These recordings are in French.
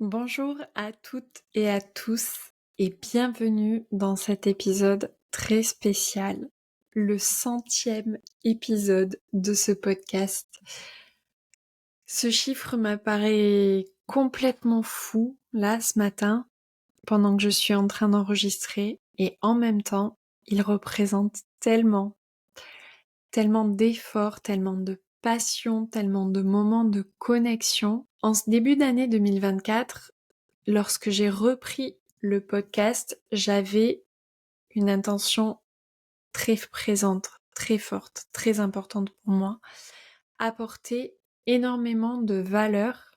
Bonjour à toutes et à tous et bienvenue dans cet épisode très spécial, le 100e épisode de ce podcast. Ce chiffre m'apparaît complètement fou là ce matin pendant que je suis en train d'enregistrer et en même temps il représente tellement d'efforts, tellement de passion, tellement de moments de connexion. En ce début d'année 2024, lorsque j'ai repris le podcast, j'avais une intention très présente, très forte, très importante pour moi, apporter énormément de valeur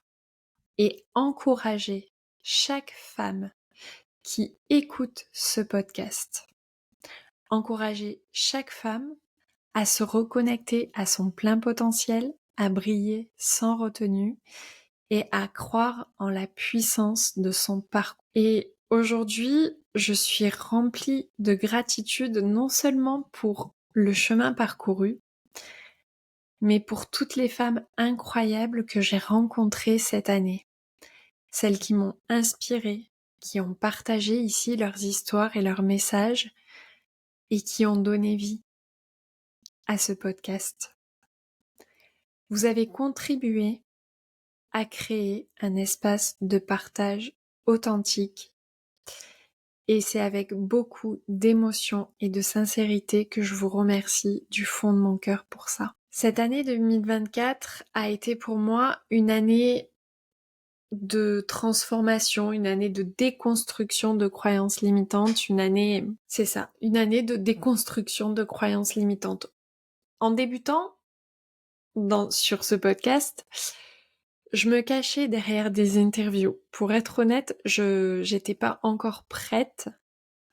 et encourager chaque femme qui écoute ce podcast. Encourager chaque femme à se reconnecter à son plein potentiel, à briller sans retenue et à croire en la puissance de son parcours. Et aujourd'hui, je suis remplie de gratitude non seulement pour le chemin parcouru, mais pour toutes les femmes incroyables que j'ai rencontrées cette année. Celles qui m'ont inspirée, qui ont partagé ici leurs histoires et leurs messages et qui ont donné vie à ce podcast. Vous avez contribué à créer un espace de partage authentique et c'est avec beaucoup d'émotion et de sincérité que je vous remercie du fond de mon cœur pour ça. Cette année 2024 a été pour moi une année de transformation, une année de déconstruction de croyances limitantes, une année de déconstruction de croyances limitantes. En débutant sur ce podcast, je me cachais derrière des interviews. Pour être honnête, j'étais pas encore prête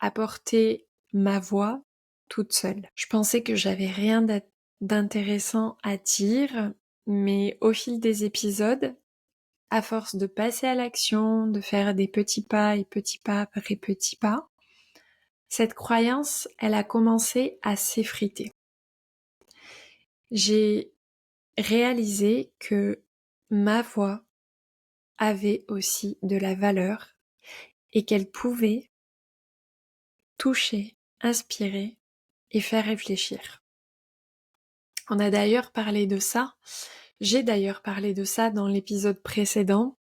à porter ma voix toute seule. Je pensais que j'avais rien d'intéressant à dire, mais au fil des épisodes, à force de passer à l'action, de faire des petits pas et petits pas après petits pas, cette croyance, elle a commencé à s'effriter. J'ai réalisé que ma voix avait aussi de la valeur et qu'elle pouvait toucher, inspirer et faire réfléchir. On a d'ailleurs parlé de ça, j'ai d'ailleurs parlé de ça dans l'épisode précédent,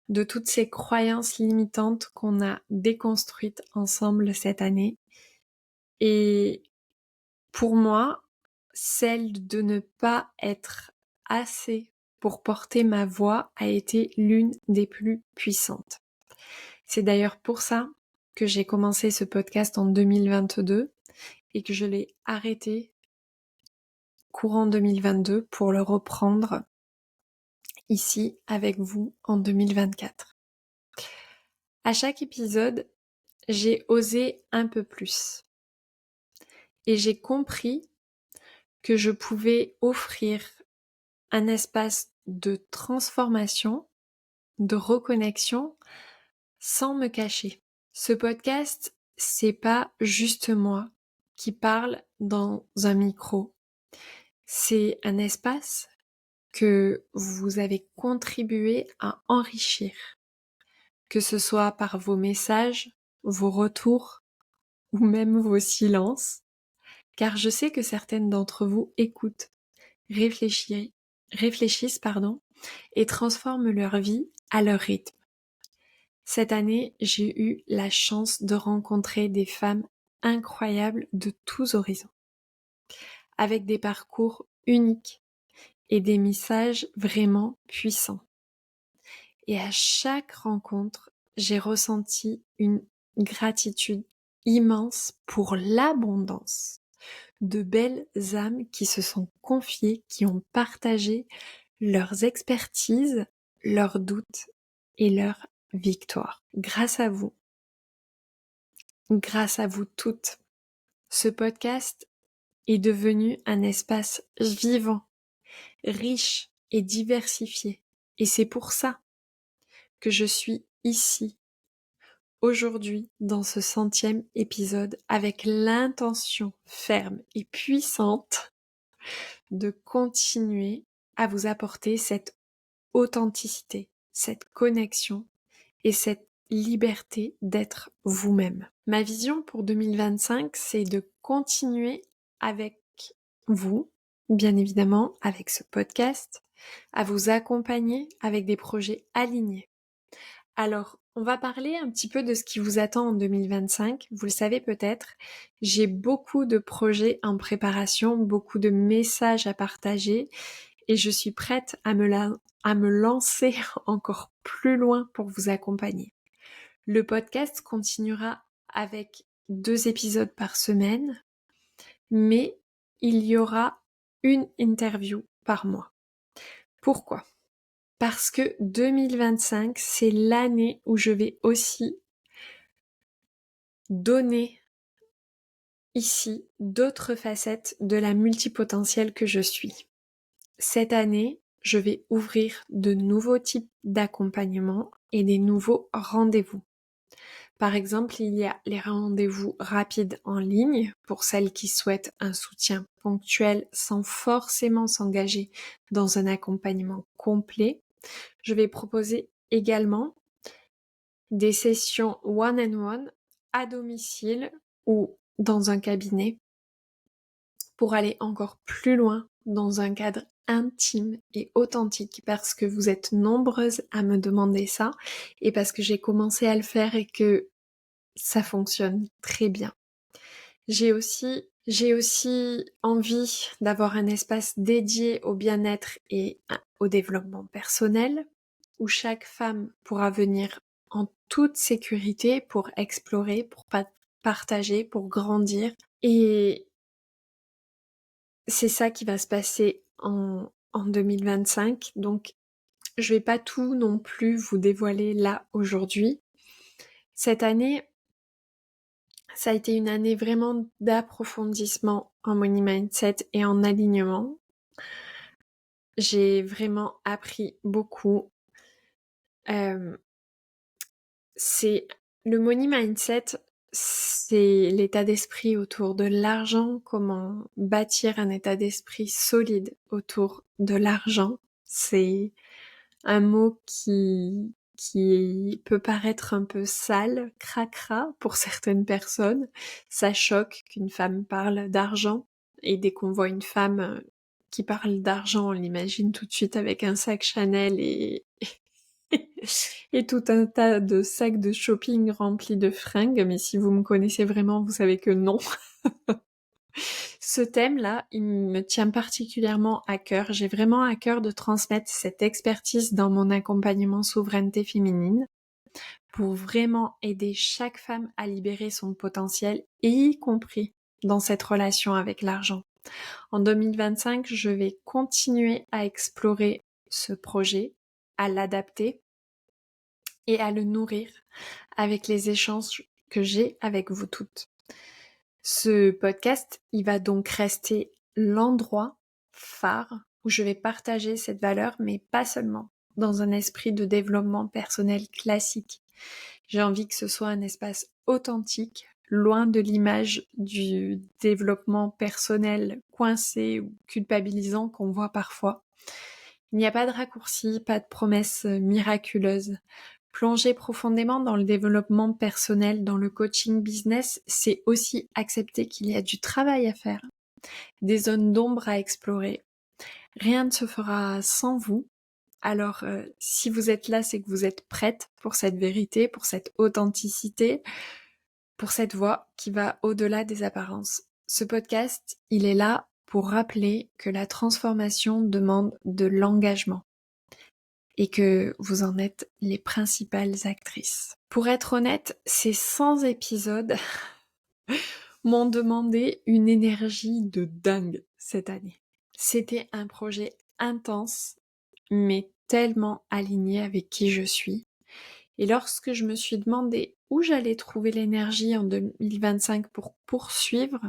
de toutes ces croyances limitantes qu'on a déconstruites ensemble cette année. Et pour moi, celle de ne pas être assez pour porter ma voix a été l'une des plus puissantes. C'est d'ailleurs pour ça que j'ai commencé ce podcast en 2022 et que je l'ai arrêté courant 2022 pour le reprendre ici avec vous en 2024. À chaque épisode, j'ai osé un peu plus et j'ai compris que je pouvais offrir un espace de transformation, de reconnexion sans me cacher. Ce podcast, c'est pas juste moi qui parle dans un micro. C'est un espace que vous avez contribué à enrichir, que ce soit par vos messages, vos retours ou même vos silences, car je sais que certaines d'entre vous écoutent, réfléchissent, et transforment leur vie à leur rythme. Cette année, j'ai eu la chance de rencontrer des femmes incroyables de tous horizons, avec des parcours uniques et des messages vraiment puissants. Et à chaque rencontre, j'ai ressenti une gratitude immense pour l'abondance de belles âmes qui se sont confiées, qui ont partagé leurs expertises, leurs doutes et leurs victoires. Grâce à vous toutes, ce podcast est devenu un espace vivant, riche et diversifié. Et c'est pour ça que je suis ici aujourd'hui dans ce 100e épisode avec l'intention ferme et puissante de continuer à vous apporter cette authenticité, cette connexion et cette liberté d'être vous-même. Ma vision pour 2025, c'est de continuer avec vous, bien évidemment, avec ce podcast, à vous accompagner avec des projets alignés. Alors, on va parler un petit peu de ce qui vous attend en 2025. Vous le savez peut-être, j'ai beaucoup de projets en préparation, beaucoup de messages à partager et je suis prête à me lancer encore plus loin pour vous accompagner. Le podcast continuera avec 2 épisodes par semaine, mais il y aura une interview par mois. Pourquoi ? Parce que 2025, c'est l'année où je vais aussi donner ici d'autres facettes de la multipotentielle que je suis. Cette année, je vais ouvrir de nouveaux types d'accompagnement et des nouveaux rendez-vous. Par exemple, il y a les rendez-vous rapides en ligne pour celles qui souhaitent un soutien ponctuel sans forcément s'engager dans un accompagnement complet. Je vais proposer également des sessions one-on-one à domicile ou dans un cabinet pour aller encore plus loin dans un cadre intime et authentique parce que vous êtes nombreuses à me demander ça et parce que j'ai commencé à le faire et que ça fonctionne très bien. J'ai aussi envie d'avoir un espace dédié au bien-être et au développement personnel où chaque femme pourra venir en toute sécurité pour explorer, pour partager, pour grandir. Et c'est ça qui va se passer en 2025. Donc, je vais pas tout non plus vous dévoiler là aujourd'hui. Cette année, ça a été une année vraiment d'approfondissement en money mindset et en alignement. J'ai vraiment appris beaucoup. C'est le money mindset, c'est l'état d'esprit autour de l'argent, comment bâtir un état d'esprit solide autour de l'argent. C'est un mot qui peut paraître un peu sale, cracra pour certaines personnes. Ça choque qu'une femme parle d'argent et dès qu'on voit une femme qui parle d'argent, on l'imagine tout de suite avec un sac Chanel et tout un tas de sacs de shopping remplis de fringues, mais si vous me connaissez vraiment, vous savez que non. Ce thème-là, il me tient particulièrement à cœur. J'ai vraiment à cœur de transmettre cette expertise dans mon accompagnement souveraineté féminine pour vraiment aider chaque femme à libérer son potentiel, y compris dans cette relation avec l'argent. En 2025, je vais continuer à explorer ce projet, à l'adapter et à le nourrir avec les échanges que j'ai avec vous toutes. Ce podcast, il va donc rester l'endroit phare où je vais partager cette valeur, mais pas seulement dans un esprit de développement personnel classique. J'ai envie que ce soit un espace authentique, loin de l'image du développement personnel coincé ou culpabilisant qu'on voit parfois. Il n'y a pas de raccourci, pas de promesses miraculeuses. Plonger profondément dans le développement personnel, dans le coaching business, c'est aussi accepter qu'il y a du travail à faire, des zones d'ombre à explorer. Rien ne se fera sans vous. Alors, si vous êtes là, c'est que vous êtes prête pour cette vérité, pour cette authenticité, pour cette voix qui va au-delà des apparences. Ce podcast, il est là pour rappeler que la transformation demande de l'engagement et que vous en êtes les principales actrices. Pour être honnête, ces 100 épisodes m'ont demandé une énergie de dingue cette année. C'était un projet intense, mais tellement aligné avec qui je suis. Et lorsque je me suis demandé où j'allais trouver l'énergie en 2025 pour poursuivre,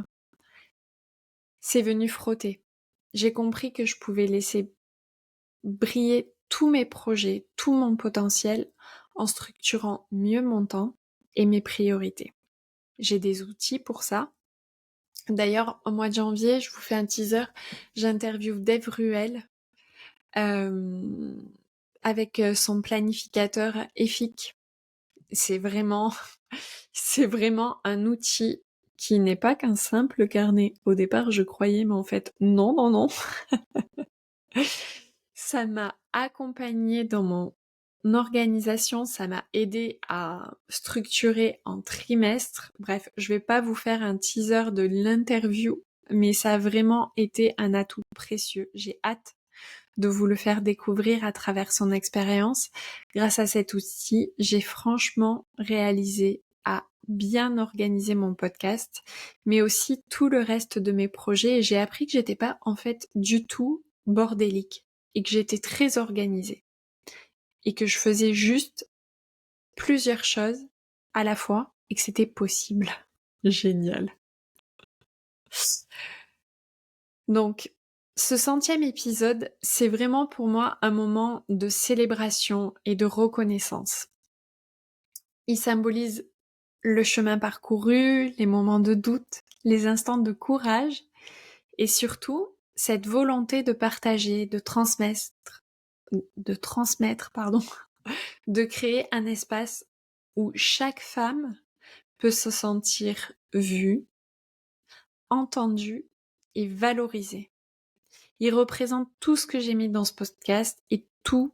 c'est venu frotter. J'ai compris que je pouvais laisser briller tous mes projets, tout mon potentiel en structurant mieux mon temps et mes priorités. J'ai des outils pour ça. D'ailleurs, au mois de janvier, je vous fais un teaser, j'interviewe Dave Ruel avec son planificateur EFIC. c'est vraiment c'est vraiment un outil qui n'est pas qu'un simple carnet. Au départ, je croyais, mais en fait, non, non, non. Ça m'a accompagnée dans mon organisation, ça m'a aidé à structurer en trimestre. Bref, je vais pas vous faire un teaser de l'interview, mais ça a vraiment été un atout précieux. J'ai hâte de vous le faire découvrir à travers son expérience. Grâce à cet outil, j'ai franchement réalisé à bien organiser mon podcast, mais aussi tout le reste de mes projets, et j'ai appris que j'étais pas en fait du tout bordélique et que j'étais très organisée et que je faisais juste plusieurs choses à la fois et que c'était possible. Génial. Donc, ce 100e épisode, c'est vraiment pour moi un moment de célébration et de reconnaissance. Il symbolise le chemin parcouru, les moments de doute, les instants de courage et surtout cette volonté de partager, de transmettre, de créer un espace où chaque femme peut se sentir vue, entendue et valorisée. Il représente tout ce que j'ai mis dans ce podcast et tout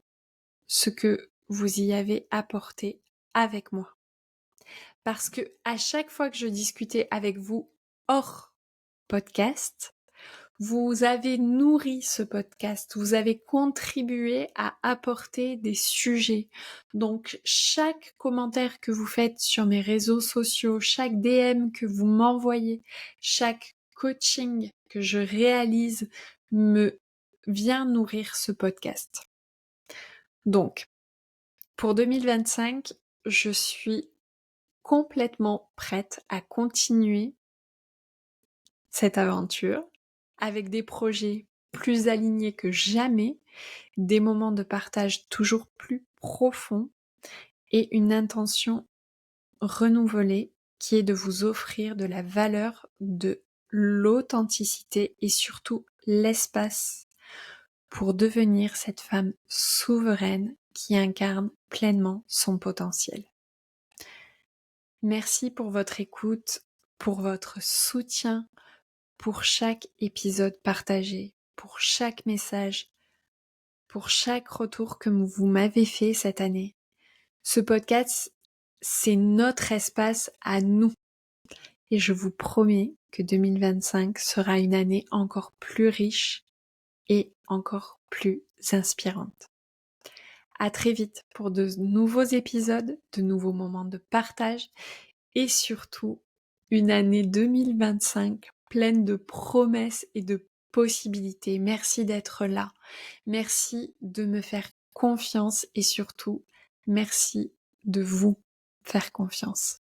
ce que vous y avez apporté avec moi. Parce que à chaque fois que je discutais avec vous hors podcast, vous avez nourri ce podcast, vous avez contribué à apporter des sujets. Donc chaque commentaire que vous faites sur mes réseaux sociaux, chaque DM que vous m'envoyez, chaque coaching que je réalise me vient nourrir ce podcast. Donc, pour 2025, je suis complètement prête à continuer cette aventure avec des projets plus alignés que jamais, des moments de partage toujours plus profonds et une intention renouvelée qui est de vous offrir de la valeur, de l'authenticité et surtout l'espace pour devenir cette femme souveraine qui incarne pleinement son potentiel. Merci pour votre écoute, pour votre soutien, pour chaque épisode partagé, pour chaque message, pour chaque retour que vous m'avez fait cette année. Ce podcast, c'est notre espace à nous. Et je vous promets que 2025 sera une année encore plus riche et encore plus inspirante. À très vite pour de nouveaux épisodes, de nouveaux moments de partage et surtout une année 2025 pleine de promesses et de possibilités. Merci d'être là. Merci de me faire confiance et surtout merci de vous faire confiance.